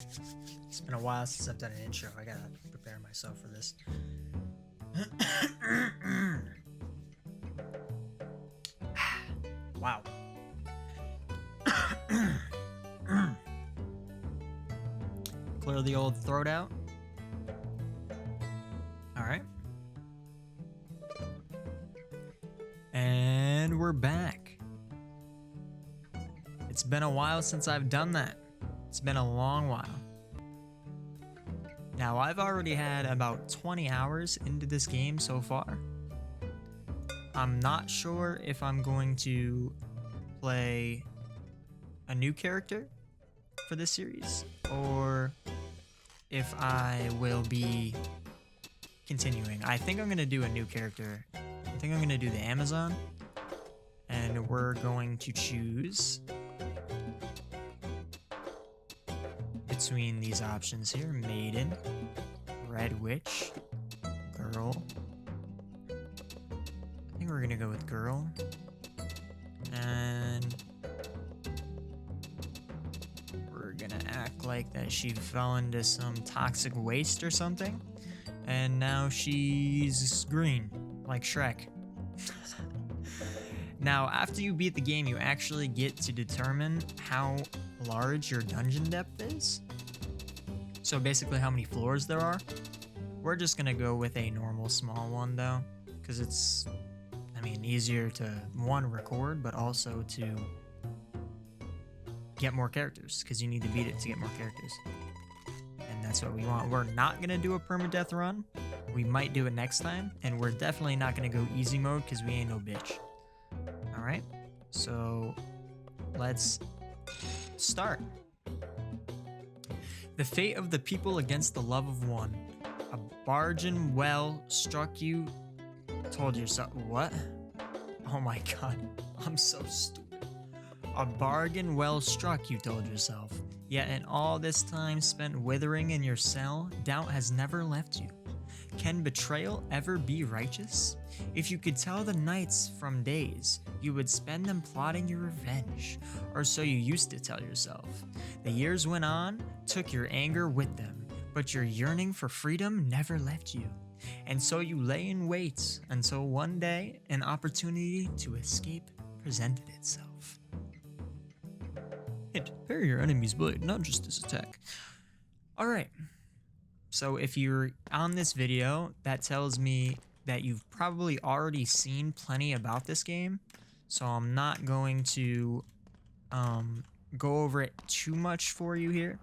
It's been a while since I've done an intro. I gotta prepare myself for this. Wow. Clear the old throat out. Alright. And we're back. It's been a while since I've done that. It's been a long while. Now, I've already had about 20 hours into this game so far. I'm not sure if I'm going to play a new character for this series or if I will be continuing. I think I'm going to do a new character. I think I'm going to do the Amazon, and we're going to choose between these options here: Maiden, Red Witch, Girl. I think we're gonna go with Girl. And we're gonna act like that she fell into some toxic waste or something, and now she's green, like Shrek. Now, after you beat the game, you actually get to determine how large your dungeon depth is. So basically how many floors there are. We're just gonna go with a normal small one though, because it's, I mean, easier to, one, record, but also to get more characters, because you need to beat it to get more characters. And that's what we want. We're not gonna do a permadeath run. We might do it next time, and we're definitely not gonna go easy mode because we ain't no bitch. Alright, so let's start. The fate of the people against the love of one. A bargain well struck you, told yourself. What? Oh my god, I'm so stupid. A bargain well struck, you told yourself. Yet in all this time spent withering in your cell, doubt has never left you. Can betrayal ever be righteous? If you could tell the nights from days, you would spend them plotting your revenge, or so you used to tell yourself. The years went on, took your anger with them, but your yearning for freedom never left you. And so you lay in wait until one day an opportunity to escape presented itself. Hint, parry your enemy's blade, not just his attack. Alright, so if you're on this video, that tells me that you've probably already seen plenty about this game, so I'm not going to go over it too much for you here.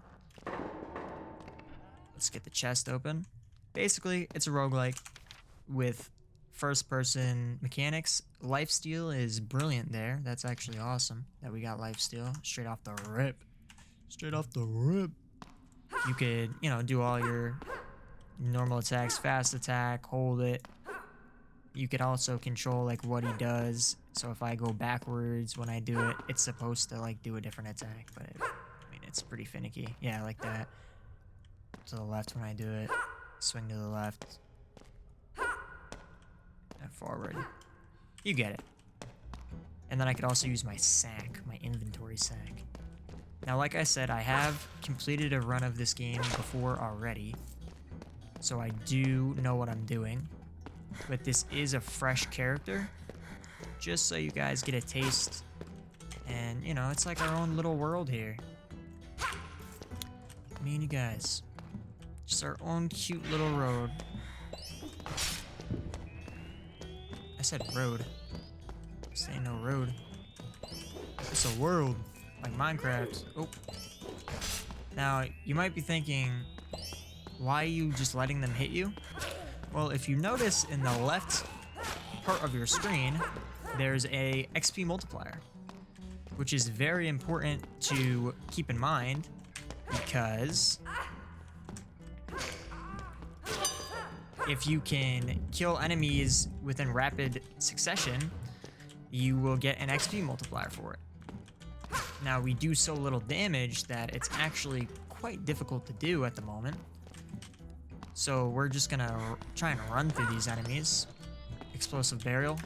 Let's get the chest open. Basically, it's a roguelike with first-person mechanics. Lifesteal is brilliant there. That's actually awesome that we got lifesteal straight off the rip. Straight off the rip. You could, you know, do all your normal attacks, fast attack, hold it. You could also control like what he does. So if I go backwards when I do it, it's supposed to like do a different attack, but I mean, it's pretty finicky. Yeah, like that. To the left when I do it. Swing to the left. And forward. You get it. And then I could also use my sack, my inventory sack. Now, like I said, I have completed a run of this game before already, so I do know what I'm doing. But this is a fresh character, just so you guys get a taste. And, you know, it's like our own little world here. Me and you guys. Just our own cute little road. I said road. This ain't no road. It's a world. Like Minecraft. Oh. Now, you might be thinking, why are you just letting them hit you? Well, if you notice in the left part of your screen, there's a XP multiplier, which is very important to keep in mind because if you can kill enemies within rapid succession, you will get an XP multiplier for it. Now, we do so little damage that it's actually quite difficult to do at the moment. So we're just gonna try and run through these enemies. Explosive barrel.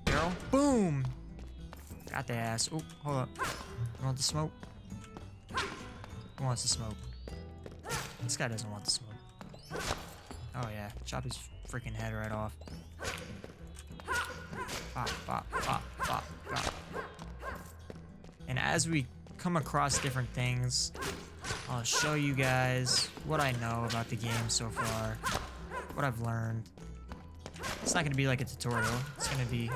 Barrel. Boom! Got the ass. Oh, hold up. You want the smoke? Who wants the smoke? This guy doesn't want the sword. Oh yeah, chop his freaking head right off. Pop, pop, pop, pop, pop. And as we come across different things, I'll show you guys what I know about the game so far, what I've learned. It's not going to be like a tutorial. It's going to be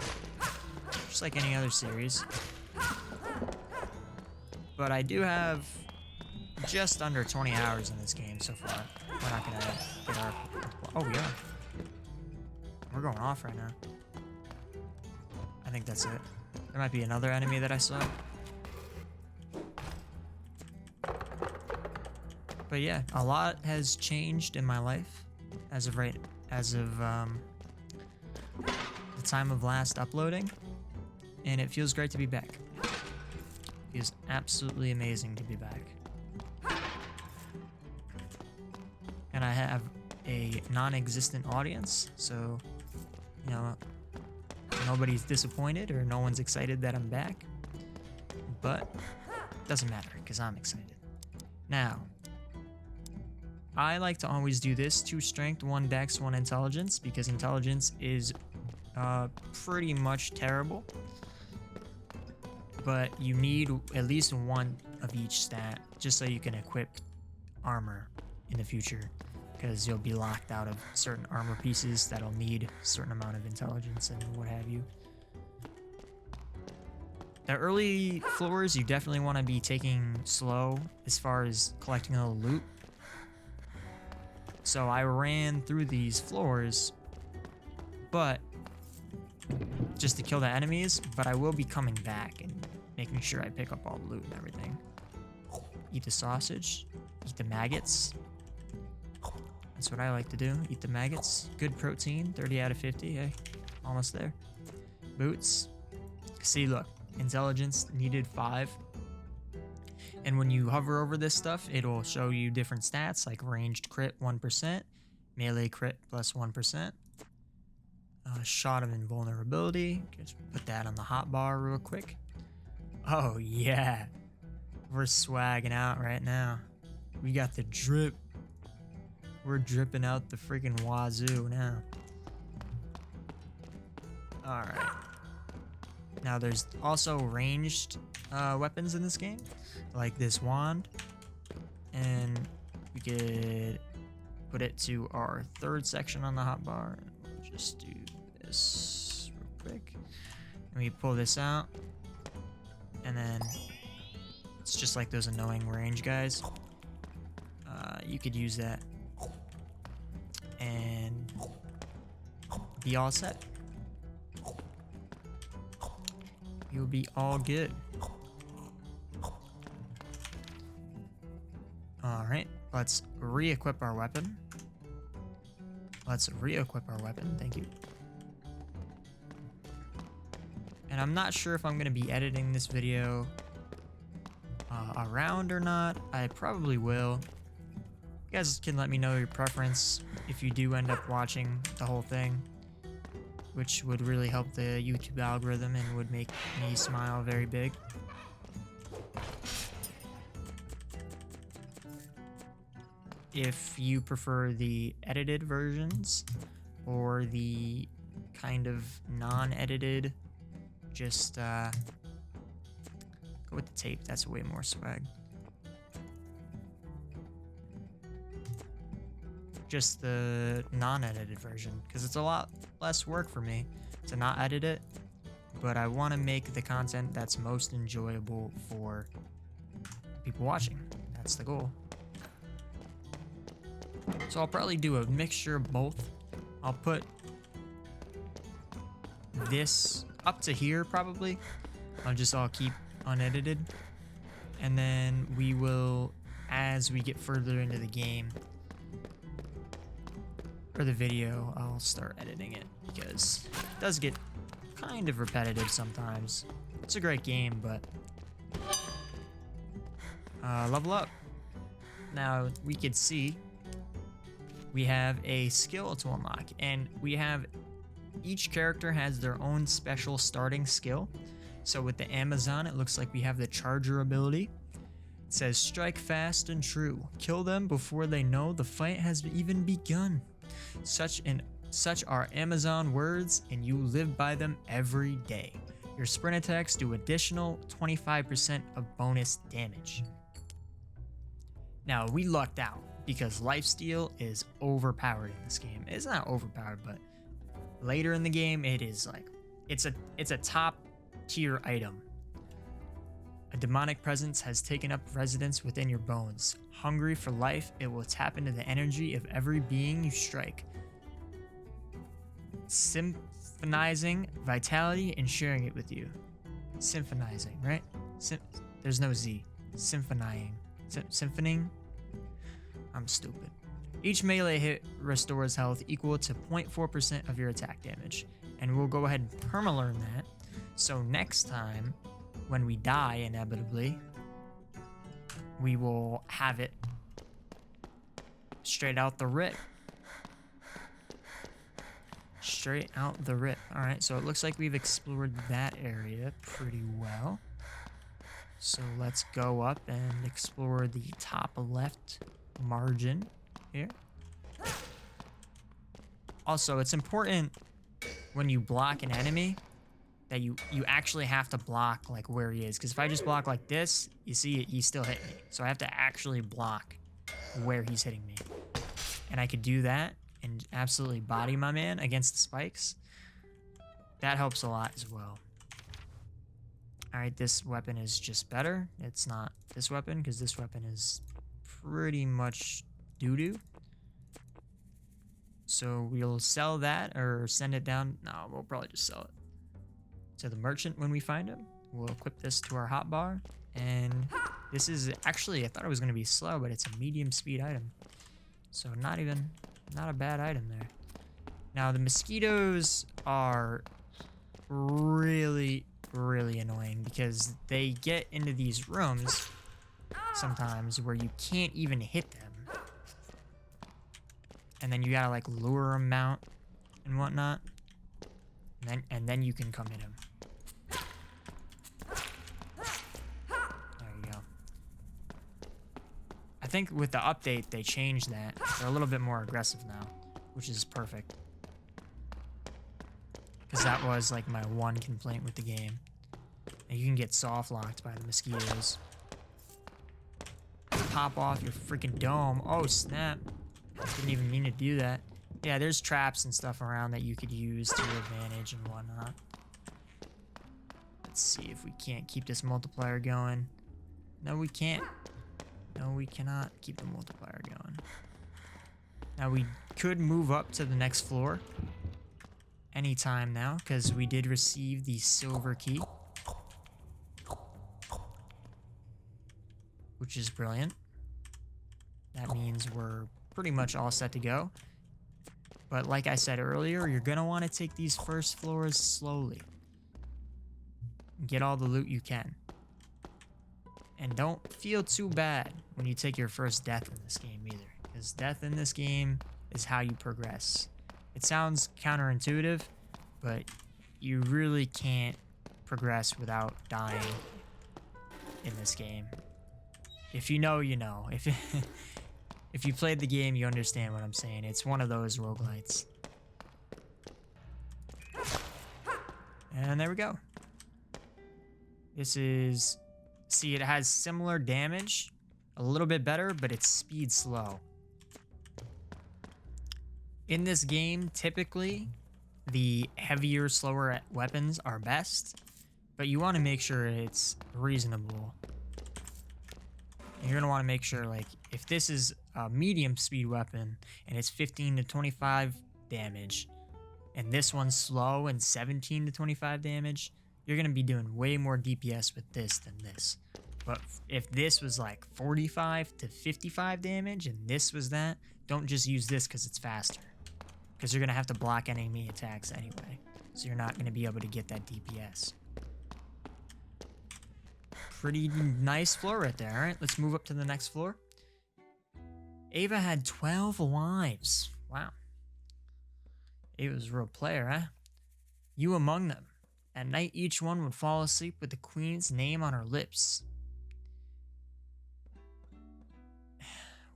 just like any other series. But I do have just under 20 hours in this game so far. We're not going to get our... Oh, we are. We're going off right now. I think that's it. There might be another enemy that I saw. But yeah, a lot has changed in my life as of the time of last uploading, and it feels great to be back. It feels absolutely amazing to be back. And I have a non-existent audience, so you know, nobody's disappointed or no one's excited that I'm back. But it doesn't matter because I'm excited. Now, I like to always do this: 2 strength, 1 dex, 1 intelligence, because intelligence is pretty much terrible. But you need at least 1 of each stat just so you can equip armor in the future, because you'll be locked out of certain armor pieces that'll need a certain amount of intelligence and what have you. The early floors you definitely want to be taking slow as far as collecting all the loot. So I ran through these floors, but just to kill the enemies, but I will be coming back and making sure I pick up all the loot and everything. Eat the sausage, eat the maggots. That's what I like to do, eat the maggots. Good protein, 30 out of 50, hey, almost there. Boots. See, look, intelligence needed 5. And when you hover over this stuff, it'll show you different stats like ranged crit 1%, melee crit plus 1%, shot of invulnerability. Just put that on the hotbar real quick. Oh yeah, we're swagging out right now. We got the drip. We're dripping out the freaking wazoo now. All right. Now there's also ranged weapons in this game, like this wand, and we could put it to our 3rd section on the hotbar. We'll just do this real quick, and we pull this out, and then it's just like those annoying range guys. You could use that and be all set. You'll be all good. Alright, let's re-equip our weapon. Thank you. And I'm not sure if I'm going to be editing this video around or not. I probably will. You guys can let me know your preference if you do end up watching the whole thing, which would really help the YouTube algorithm and would make me smile very big. If you prefer the edited versions or the kind of non-edited, just go with the tape. That's way more swag. Just the non-edited version, because it's a lot less work for me to not edit it, but I want to make the content that's most enjoyable for people watching. That's the goal. So I'll probably do a mixture of both. I'll put this up to here probably. I'll keep unedited, and then we will, as we get further into the game or the video, I'll start editing it, because it does get kind of repetitive sometimes. It's a great game, but level up. Now we could see we have a skill to unlock, and each character has their own special starting skill. So with the Amazon, it looks like we have the Charger ability. It says, strike fast and true. Kill them before they know the fight has even begun. Such are Amazon words, and you live by them every day. Your sprint attacks do additional 25% of bonus damage. Now, we lucked out because lifesteal is overpowered in this game. It's not overpowered, but later in the game, it is like, it's a top tier item. A demonic presence has taken up residence within your bones. Hungry for life, it will tap into the energy of every being you strike, symphonizing vitality and sharing it with you. Symphonizing, right? There's no Z. Symphonying. Symphoning? I'm stupid. Each melee hit restores health equal to 0.4% of your attack damage. And we'll go ahead and permalearn that. So next time, when we die inevitably, we will have it straight out the rip. Straight out the rip. All right, so it looks like we've explored that area pretty well. So let's go up and explore the top left margin here. Also, it's important when you block an enemy that you actually have to block like where he is. Because if I just block like this, you see he still hit me. So I have to actually block where he's hitting me. And I could do that and absolutely body my man against the spikes. That helps a lot as well. Alright, this weapon is just better. It's not this weapon, because this weapon is pretty much doo-doo. So we'll sell that or send it down. No, we'll probably just sell it to the merchant when we find him. We'll equip this to our hotbar. And this is actually, I thought it was going to be slow, but it's a medium speed item. So not a bad item there. Now the mosquitoes are really annoying because they get into these rooms sometimes where you can't even hit them. And then you gotta like lure them out and whatnot. And then you can come hit them. There you go. I think with the update, they changed that. They're a little bit more aggressive now, which is perfect. Because that was like my one complaint with the game. And you can get soft locked by the mosquitoes. Pop off your freaking dome. Oh, snap. Didn't even mean to do that. Yeah, there's traps and stuff around that you could use to your advantage and whatnot. Let's see if we can't keep this multiplier going. No, we can't. No, we cannot keep the multiplier going. Now, we could move up to the next floor anytime now, because we did receive the silver key, which is brilliant. That means we're pretty much all set to go. But like I said earlier, you're going to want to take these first floors slowly. Get all the loot you can. And don't feel too bad when you take your first death in this game either. Because death in this game is how you progress. It sounds counterintuitive, but you really can't progress without dying in this game. If you know, you know. If you played the game, you understand what I'm saying. It's one of those roguelites. And there we go. This is... See, it has similar damage. A little bit better, but it's speed slow. In this game, typically, the heavier, slower weapons are best. But you want to make sure it's reasonable. You're going to want to make sure, like, if this is a medium speed weapon and it's 15 to 25 damage, and this one's slow and 17 to 25 damage, you're going to be doing way more DPS with this than this. But if this was like 45 to 55 damage and this was that, don't just use this because it's faster. Because you're going to have to block enemy attacks anyway. So you're not going to be able to get that DPS. Pretty nice floor right there. All right, let's move up to the next floor. Ava had 12 lives. Wow. Ava's a real player, huh? You among them. At night, each one would fall asleep with the queen's name on her lips.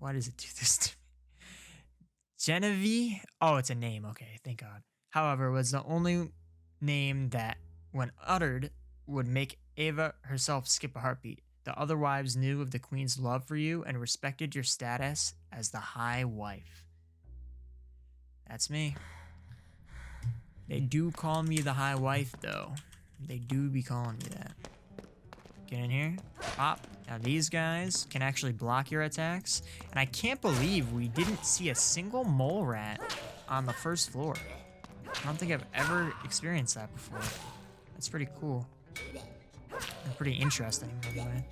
Why does it do this to me? Genevieve? Oh, it's a name. Okay, thank God. However, was the only name that, when uttered, would make Ava herself skip a heartbeat. The other wives knew of the queen's love for you and respected your status as the high wife. That's me. They do call me the high wife, though. They do be calling me that. Get in here. Pop. Now these guys can actually block your attacks. And I can't believe we didn't see a single mole rat on the first floor. I don't think I've ever experienced that before. That's pretty cool. And pretty interesting, by the way.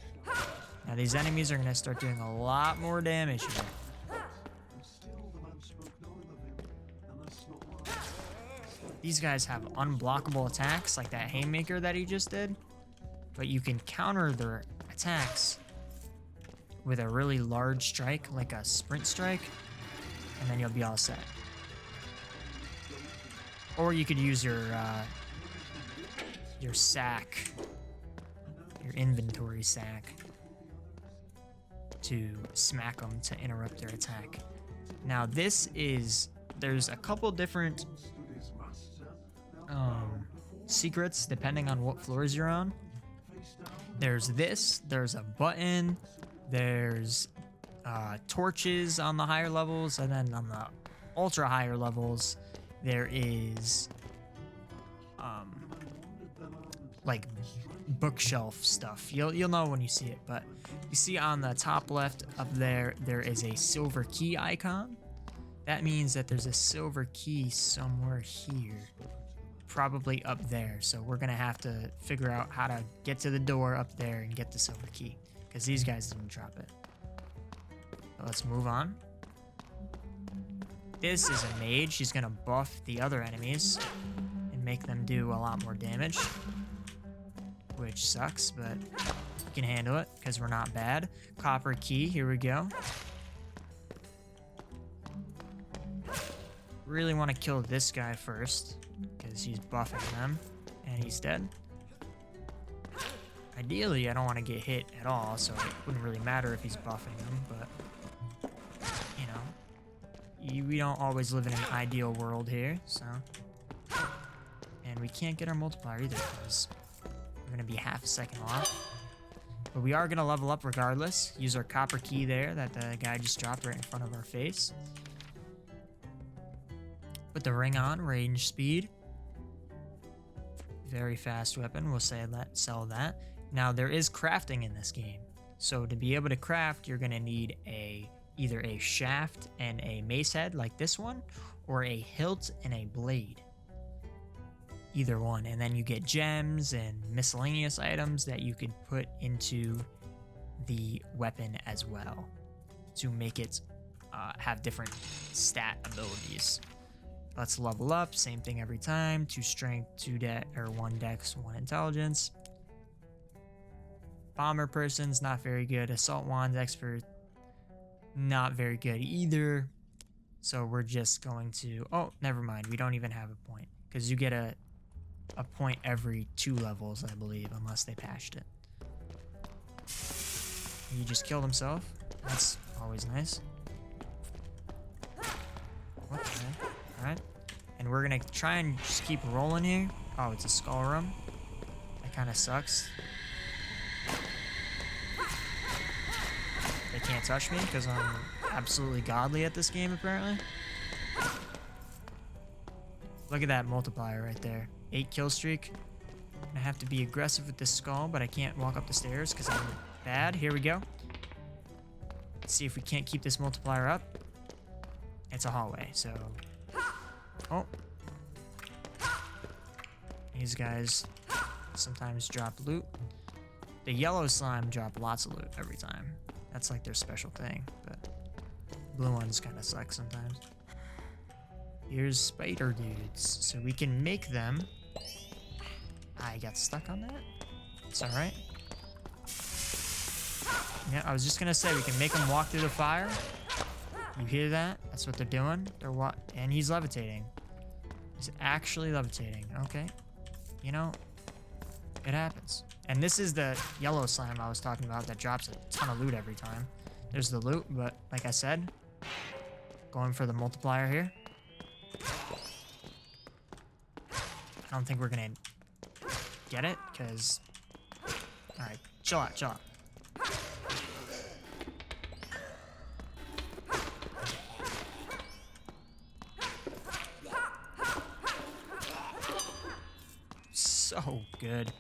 Now these enemies are going to start doing a lot more damage here. These guys have unblockable attacks like that haymaker that he just did. But you can counter their attacks with a really large strike, like a sprint strike, and then you'll be all set. Or you could use your sack, your inventory sack, to smack them to interrupt their attack. Now there's a couple different secrets depending on what floors you're on. There's a button, there's torches on the higher levels, and then on the ultra higher levels, there is like bookshelf stuff. You'll know when you see it, but you see on the top left up there, there is a silver key icon. That means that there's a silver key somewhere here. Probably up there, so we're gonna have to figure out how to get to the door up there and get the silver key, because these guys didn't drop it. So let's move on. This is a mage. She's gonna buff the other enemies and make them do a lot more damage, which sucks, but we can handle it because we're not bad. Copper key, here we go. Really want to kill this guy first, because he's buffing them, and he's dead. Ideally, I don't want to get hit at all, so it wouldn't really matter if he's buffing them, but, you know, we don't always live in an ideal world here, so. And we can't get our multiplier either, because we're going to be half a second off. But we are going to level up regardless. Use our copper key there that the guy just dropped right in front of our face. Put the ring on, range speed. Very fast weapon, we'll sell that. Now there is crafting in this game. So to be able to craft, you're gonna need either a shaft and a mace head like this one, or a hilt and a blade. Either one, and then you get gems and miscellaneous items that you could put into the weapon as well to make it have different stat abilities. Let's level up, same thing every time. 2 strength, 1 dex, 1 intelligence. Bomber person's not very good. Assault wand expert, not very good either. So we're just going to, oh, never mind. We don't even have a point, because you get a point every 2 levels, I believe, unless they patched it. He just killed himself. That's always nice. What the heck? Alright, and we're gonna try and just keep rolling here. Oh, it's a skull room. That kind of sucks. They can't touch me because I'm absolutely godly at this game, apparently. Look at that multiplier right there. 8 kill streak. I'm gonna have to be aggressive with this skull, but I can't walk up the stairs because I'm bad. Here we go. Let's see if we can't keep this multiplier up. It's a hallway, so... Oh. These guys sometimes drop loot. The yellow slime drop lots of loot every time. That's like their special thing, but blue ones kind of suck sometimes. Here's spider dudes, so we can make them. I got stuck on that. It's all right. Yeah, I was just gonna say we can make them walk through the fire. You hear that? That's what they're doing. And he's levitating. He's actually levitating. Okay. You know, it happens. And this is the yellow slime I was talking about that drops a ton of loot every time. There's the loot, but like I said, going for the multiplier here. I don't think we're gonna get it, because... Alright, chill out, chill out. So good.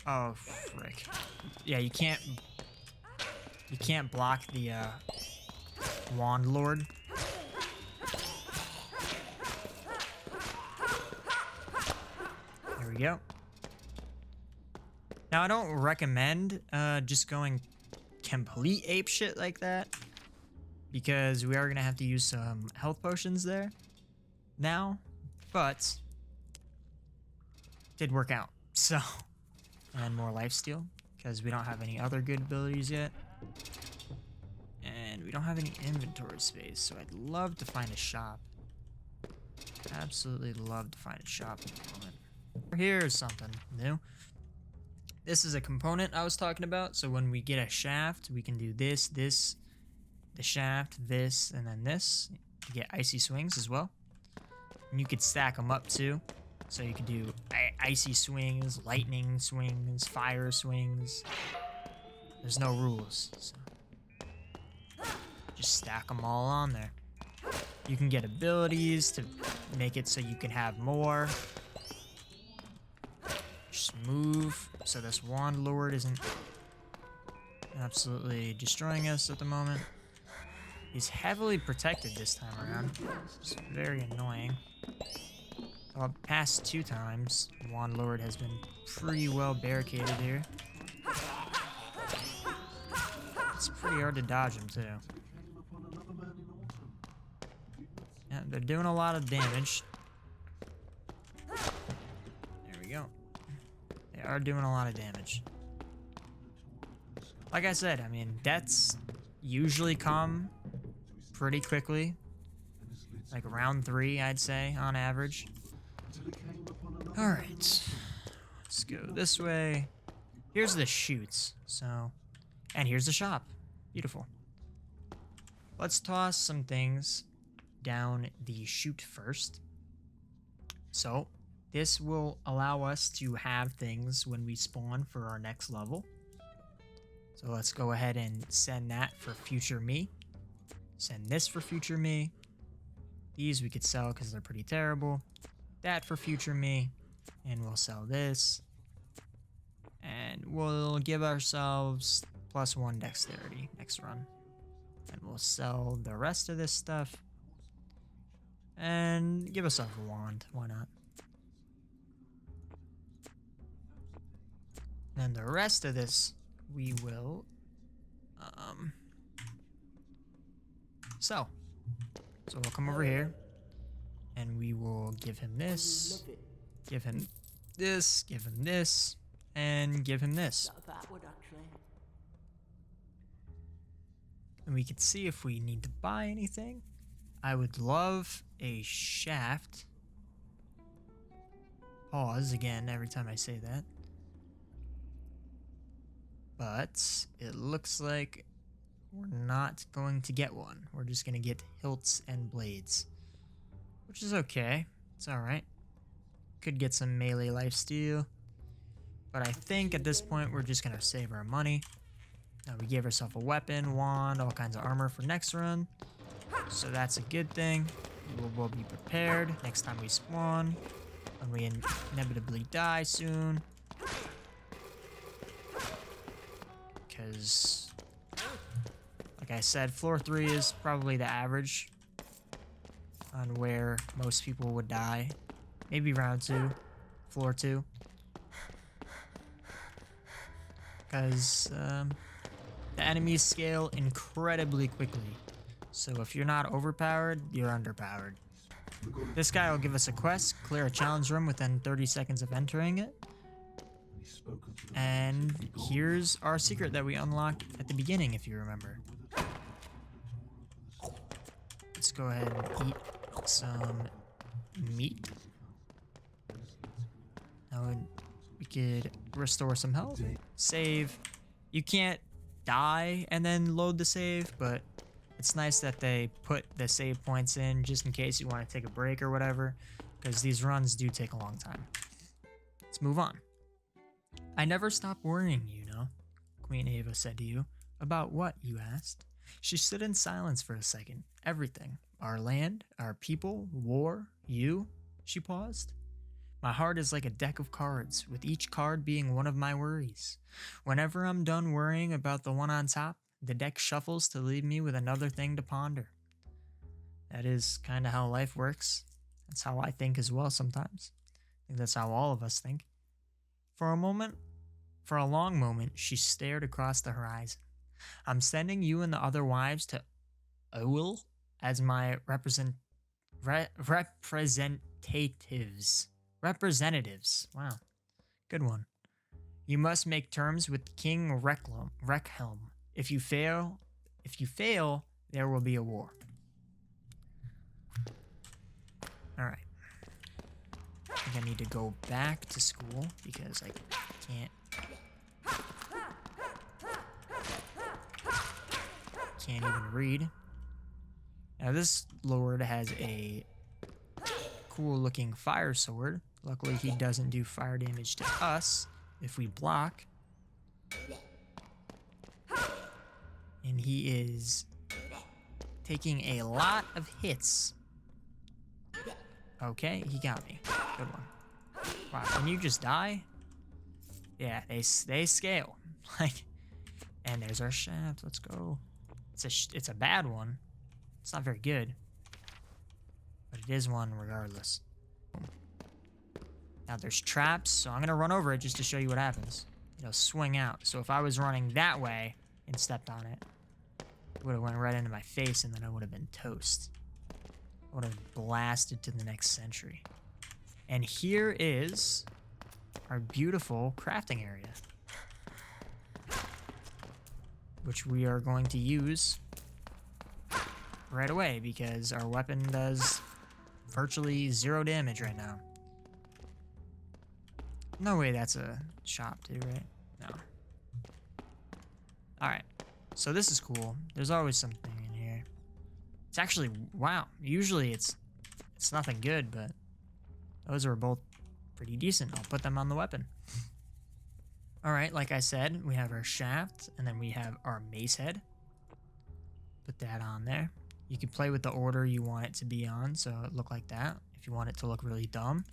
Oh, frick. Yeah, you can't block the Wand Lord. There we go. Now, I don't recommend just going complete ape shit like that, because we are gonna have to use some health potions there now, but did work out. So, and more lifesteal, because we don't have any other good abilities yet. And we don't have any inventory space, so I'd love to find a shop. Absolutely love to find a shop at the moment. Here's something new. This is a component I was talking about, so when we get a shaft, we can do this, this, the shaft, this, and then this. You get icy swings as well. And you could stack them up too. So you can do icy swings, lightning swings, fire swings. There's no rules. So just stack them all on there. You can get abilities to make it so you can have more. Just move so this Wand Lord isn't absolutely destroying us at the moment. He's heavily protected this time around. It's very annoying. The past 2 times, Wand Lord has been pretty well barricaded here. It's pretty hard to dodge him, too. Yeah, they're doing a lot of damage. There we go. They are doing a lot of damage. Like I said, I mean, deaths usually come pretty quickly. Like round 3, I'd say, on average. Alright, let's go this way. Here's the chutes, so, and here's the shop. Beautiful. Let's toss some things down the chute first. So, this will allow us to have things when we spawn for our next level. So let's go ahead and send that for future me. Send this for future me. These we could sell because they're pretty terrible. That for future me. And we'll sell this. And we'll give ourselves +1 dexterity next run. And we'll sell the rest of this stuff. And give ourselves a wand. Why not? And the rest of this we will sell. So we'll come over here. And we will give him this. Give him this, give him this, and give him this. And we can see if we need to buy anything. I would love a shaft. Pause again every time I say that. But it looks like we're not going to get one. We're just going to get hilts and blades. Which is okay. It's alright. Could get some melee lifesteal. But I think at this point we're just going to save our money. Now we gave ourselves a weapon, wand, all kinds of armor for next run. So that's a good thing. We'll be prepared next time we spawn. When we inevitably die soon. Because, like I said, floor 3 is probably the average on where most people would die. Maybe round 2, floor 2. Because the enemies scale incredibly quickly. So if you're not overpowered, you're underpowered. This guy will give us a quest, clear a challenge room within 30 seconds of entering it. And here's our secret that we unlocked at the beginning, if you remember. Let's go ahead and eat some meat. Now we could restore some health. Save. You can't die and then load the save, but it's nice that they put the save points in just in case you want to take a break or whatever, because these runs do take a long time. Let's move on. I never stop worrying, you know, Queen Ava said to you. About what, you asked? She stood in silence for a second. Everything. Our land, our people, war, you. She paused. My heart is like a deck of cards, with each card being one of my worries. Whenever I'm done worrying about the one on top, the deck shuffles to leave me with another thing to ponder. That is kind of how life works. That's how I think as well sometimes. I think that's how all of us think. For a long moment, she stared across the horizon. I'm sending you and the other wives to Owil as my representatives. Wow, good one. You must make terms with King Reckhelm. If you fail, there will be a war. All right. I think I need to go back to school because I can't even read. Now this lord has a cool looking fire sword. Luckily he doesn't do fire damage to us if we block. And he is taking a lot of hits. Okay, he got me. Good one. Wow, can you just die? Yeah, they scale. Like, and there's our shaft. Let's go. It's a bad one. It's not very good, but it is one regardless. Now there's traps, so I'm gonna run over it just to show you what happens. It'll swing out. So if I was running that way and stepped on it, it would have went right into my face, and then I would have been toast. I would have blasted to the next century. And here is our beautiful crafting area, which we are going to use right away because our weapon does virtually 0 damage right now. No way that's a shop too, right? No. Alright, so this is cool. There's always something in here. It's actually, wow, usually it's nothing good, but those are both pretty decent. I'll put them on the weapon. Alright, like I said, we have our shaft, and then we have our mace head. Put that on there. You can play with the order you want it to be on, so it look like that. If you want it to look really dumb,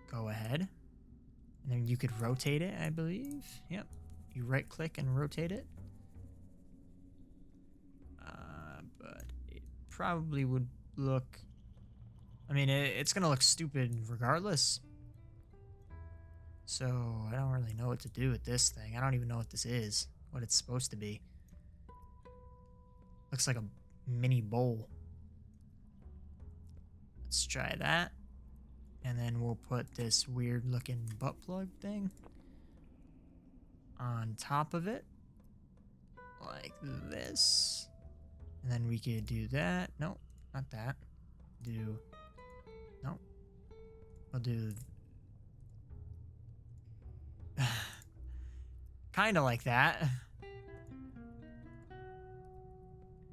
go ahead. And then you could rotate it, I believe. Yep. You right click and rotate it. But it probably would look, I mean, it's gonna look stupid regardless. So I don't really know what to do with this thing. I don't even know what this is, what it's supposed to be. Looks like a mini bowl. Let's try that. And then we'll put this weird looking butt plug thing on top of it. Like this. And then we could do that. Nope, not that. Nope. I'll do kind of like that.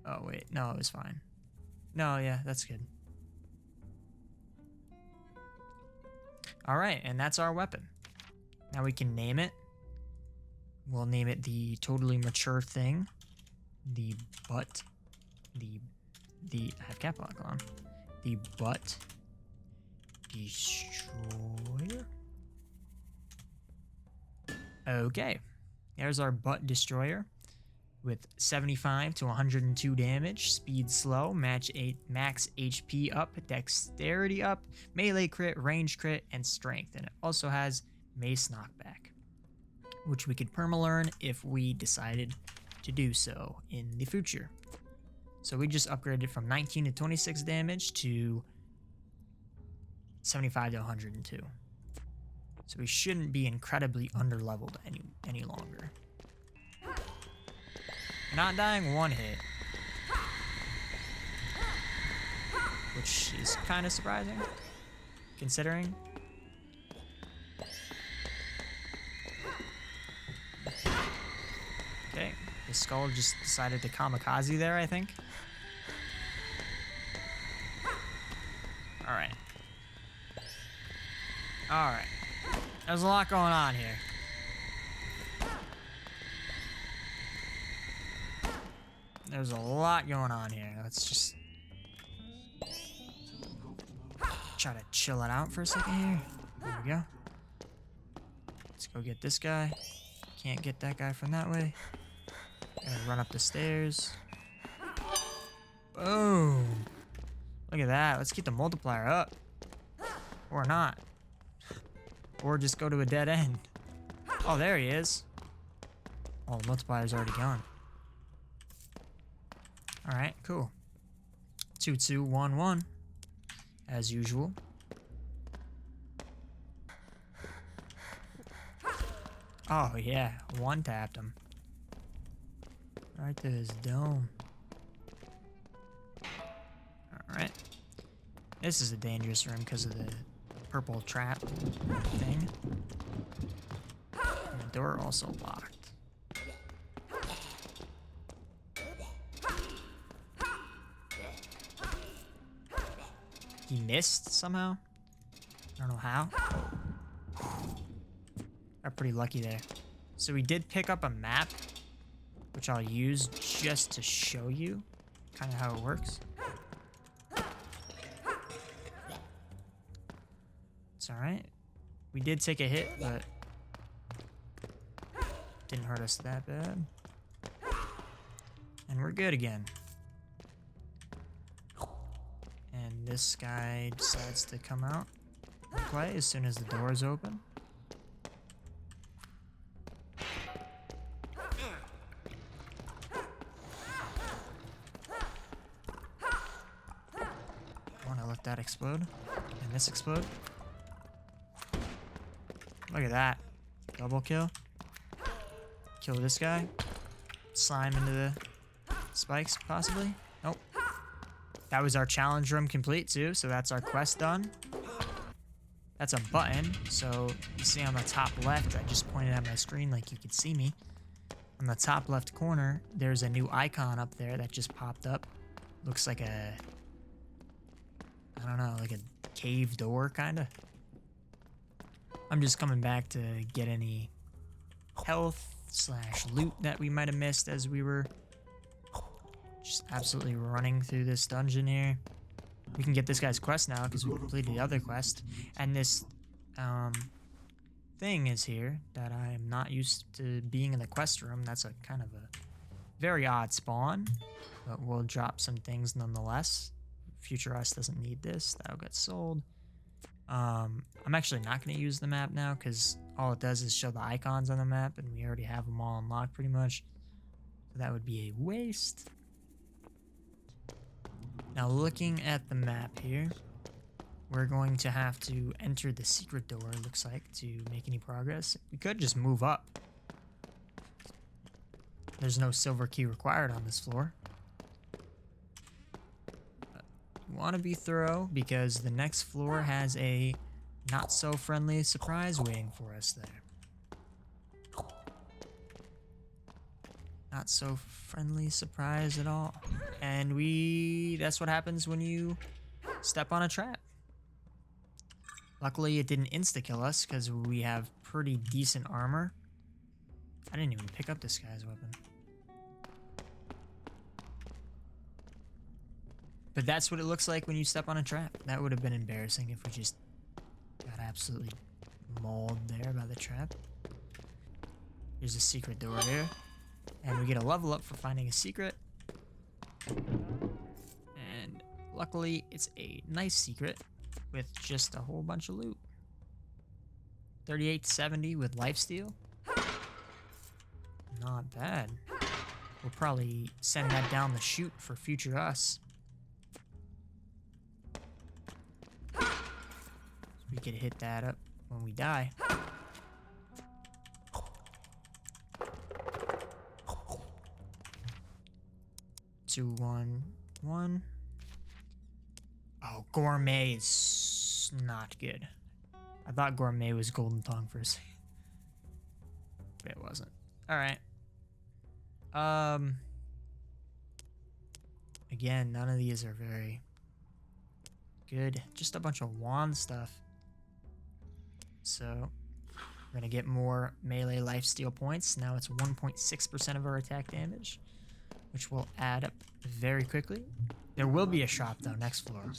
Oh, wait. No, it was fine. No, yeah, that's good. All right, and that's our weapon. Now we can name it. We'll name it the totally mature thing. The butt. I have cap lock on. The butt destroyer. Okay. There's our butt destroyer. With 75 to 102 damage, speed slow, max HP up, dexterity up, melee crit, range crit, and strength. And it also has mace knockback, which we could perma-learn if we decided to do so in the future. So we just upgraded from 19 to 26 damage to 75 to 102. So we shouldn't be incredibly underleveled any longer. Not dying one hit, which is kind of surprising, considering. The skull just decided to kamikaze there, I think. Alright. Alright. There's a lot going on here. There's a lot going on here. Let's just try to chill it out for a second here. There we go. Let's go get this guy. Can't get that guy from that way. Gotta run up the stairs. Boom. Look at that. Let's get the multiplier up. Or not. Or just go to a dead end. Oh, there he is. Oh, the multiplier's already gone. Alright, cool. 2, 2, 1, 1. As usual. Oh, yeah. One tapped him. Right to his dome. Alright. This is a dangerous room because of the purple trap thing. And the door also locked. He missed somehow. I don't know how. Got pretty lucky there. So we did pick up a map, which I'll use just to show you kind of how it works. It's alright. We did take a hit, but didn't hurt us that bad. And we're good again. And this guy decides to come out and play as soon as the door is open. I want to let that explode. And this explode. Look at that. Double kill. Kill this guy. Slime into the spikes, possibly. Nope. That was our challenge room complete, too. So that's our quest done. That's a button. So you see on the top left, I just pointed at my screen like you could see me. On the top left corner, there's a new icon up there that just popped up. Looks like a... I don't know, like a cave door, kind of. I'm just coming back to get any health / loot that we might have missed as we were just absolutely running through this dungeon here. We can get this guy's quest now because we completed the other quest. And this thing is here that I am not used to being in the quest room. That's a kind of a very odd spawn, but we'll drop some things nonetheless. Future Us doesn't need this. That'll get sold. I'm actually not going to use the map now because all it does is show the icons on the map and we already have them all unlocked pretty much. So that would be a waste. Now looking at the map here, we're going to have to enter the secret door, it looks like, to make any progress. We could just move up. There's no silver key required on this floor. You want to be thorough because the next floor has a not so friendly surprise waiting for us there. Not so friendly surprise at all. And that's what happens when you step on a trap. Luckily it didn't insta-kill us because we have pretty decent armor. I didn't even pick up this guy's weapon. But that's what it looks like when you step on a trap. That would have been embarrassing if we just got absolutely mauled there by the trap. There's a secret door here. And we get a level up for finding a secret. And luckily, it's a nice secret with just a whole bunch of loot. 3870 with lifesteal. Not bad. We'll probably send that down the chute for future us. We could hit that up when we die. 2, 1, 1. Oh, gourmet is not good. I thought gourmet was golden tongue for a second, but it wasn't. All right. Again, none of these are very good. Just a bunch of wand stuff. So we're gonna get more melee lifesteal points. Now it's 1.6% of our attack damage, which will add up very quickly. There will be a shop though next floor.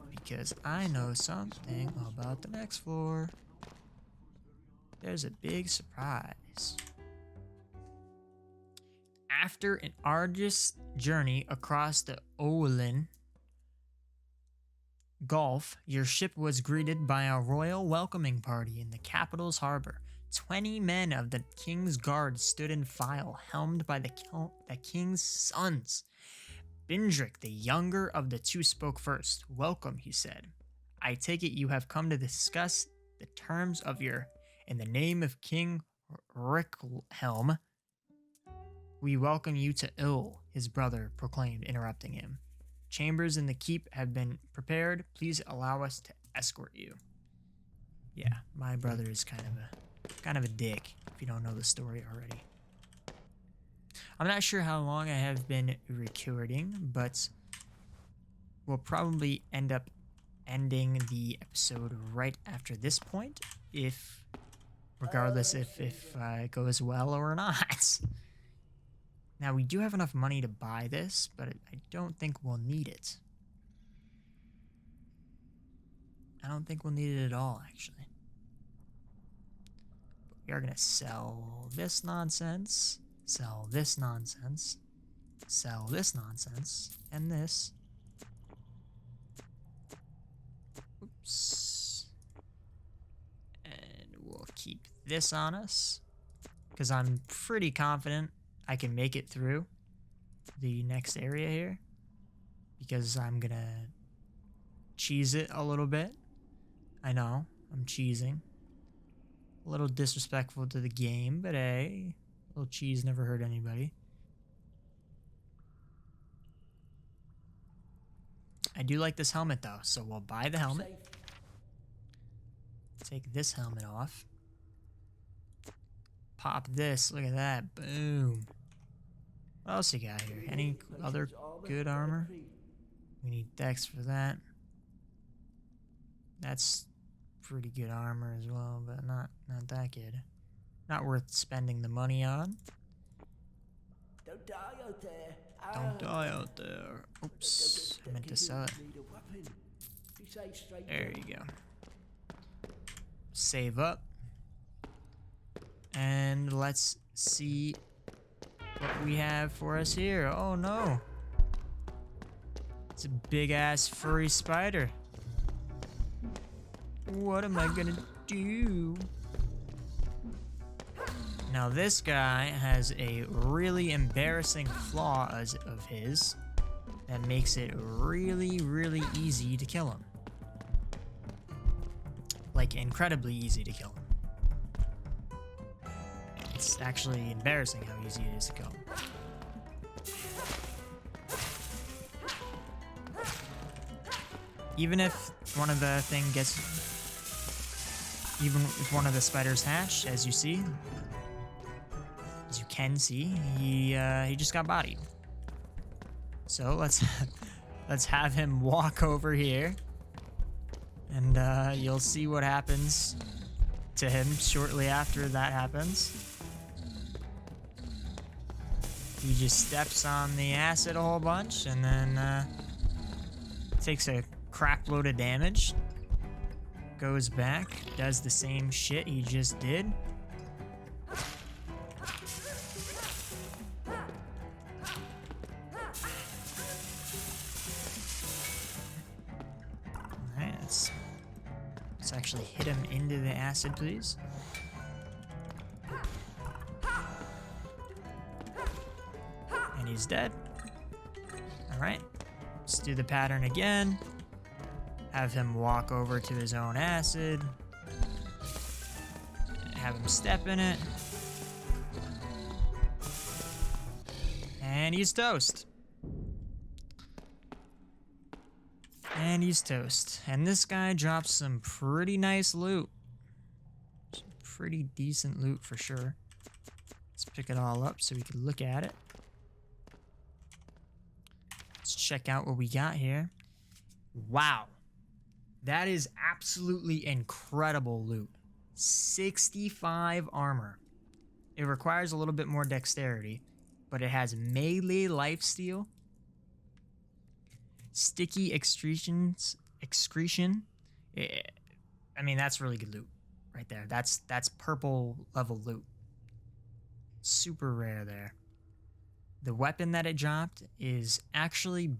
Because I know something about the next floor. There's a big surprise. After an arduous journey across the Olin Gulf, your ship was greeted by a royal welcoming party in the capital's harbor. 20 men of the king's guard stood in file, helmed by the king's sons. Bindrick, the younger of the two, spoke first. "Welcome," he said. "I take it you have come to discuss the terms of your... In the name of King Rickhelm, we welcome you to Ill," his brother proclaimed, interrupting him. "Chambers in the keep have been prepared. Please allow us to escort you." Yeah, my brother is kind of a dick, if you don't know the story already. I'm not sure how long I have been recording, but we'll probably end up ending the episode right after this point, regardless if it goes well or not. Now, we do have enough money to buy this, but I don't think we'll need it. I don't think we'll need it at all, actually. But we are going to sell this nonsense, sell this nonsense, sell this nonsense, and this. Oops. And we'll keep this on us, because I'm pretty confident I can make it through the next area here, because I'm gonna cheese it a little bit. I know, I'm cheesing. A little disrespectful to the game, but hey, a little cheese never hurt anybody. I do like this helmet though, so we'll buy the helmet. Take this helmet off. Pop this, look at that, boom. What else you got here? Any other good armor? We need dex for that. That's pretty good armor as well, but not that good. Not worth spending the money on. Don't die out there. Don't die out there. Oops, I meant to sell it. There you go. Save up. And let's see what we have for us here. Oh no. It's a big ass furry spider. What am I gonna do? Now this guy has a really embarrassing flaw of his that makes it really, really easy to kill him. Like incredibly easy to kill him. It's actually embarrassing how easy it is to kill him. Even if one of the thing gets, even if one of the spiders hatch, as you see, as you can see, he just got bodied. So let's have him walk over here, and you'll see what happens to him shortly after that happens. He just steps on the acid a whole bunch, and then takes a crap load of damage. Goes back, does the same shit he just did. Alright, let's actually hit him into the acid, please. And he's dead. Alright, let's do the pattern again. Have him walk over to his own acid. Have him step in it. And he's toast. And he's toast. And this guy drops some pretty nice loot. Some pretty decent loot for sure. pick it all up so we can look at it. Let's check out what we got here. Wow. That is absolutely incredible loot. 65 armor. It requires a little bit more dexterity, but it has melee lifesteal, sticky excretion. I mean, that's really good loot right there. That's purple level loot. Super rare there. The weapon that it dropped is actually,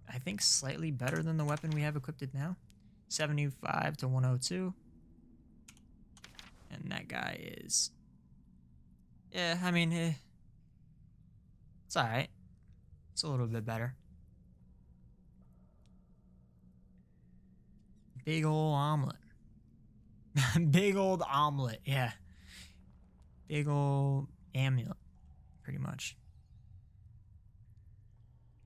I think, slightly better than the weapon we have equipped now. 75 to 102. And that guy is... yeah, I mean, it's alright. It's a little bit better. Big ol' omelet. Big old omelet, yeah. Big ol' amulet, pretty much.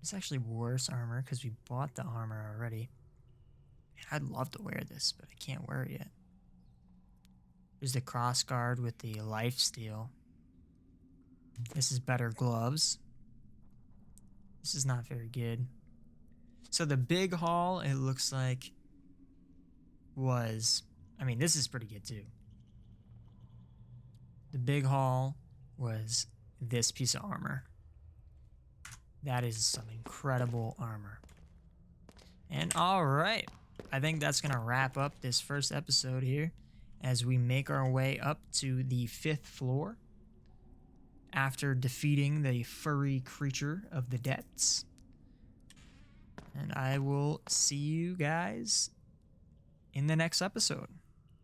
It's actually worse armor because we bought the armor already. I'd love to wear this, but I can't wear it yet. There's the cross guard with the lifesteal. This is better gloves. This is not very good. So the big haul, it looks like, was... I mean, this is pretty good too. The big haul was this piece of armor. That is some incredible armor. And alright, I think that's going to wrap up this first episode here as we make our way up to the 5th floor after defeating the furry creature of the depths. And I will see you guys in the next episode.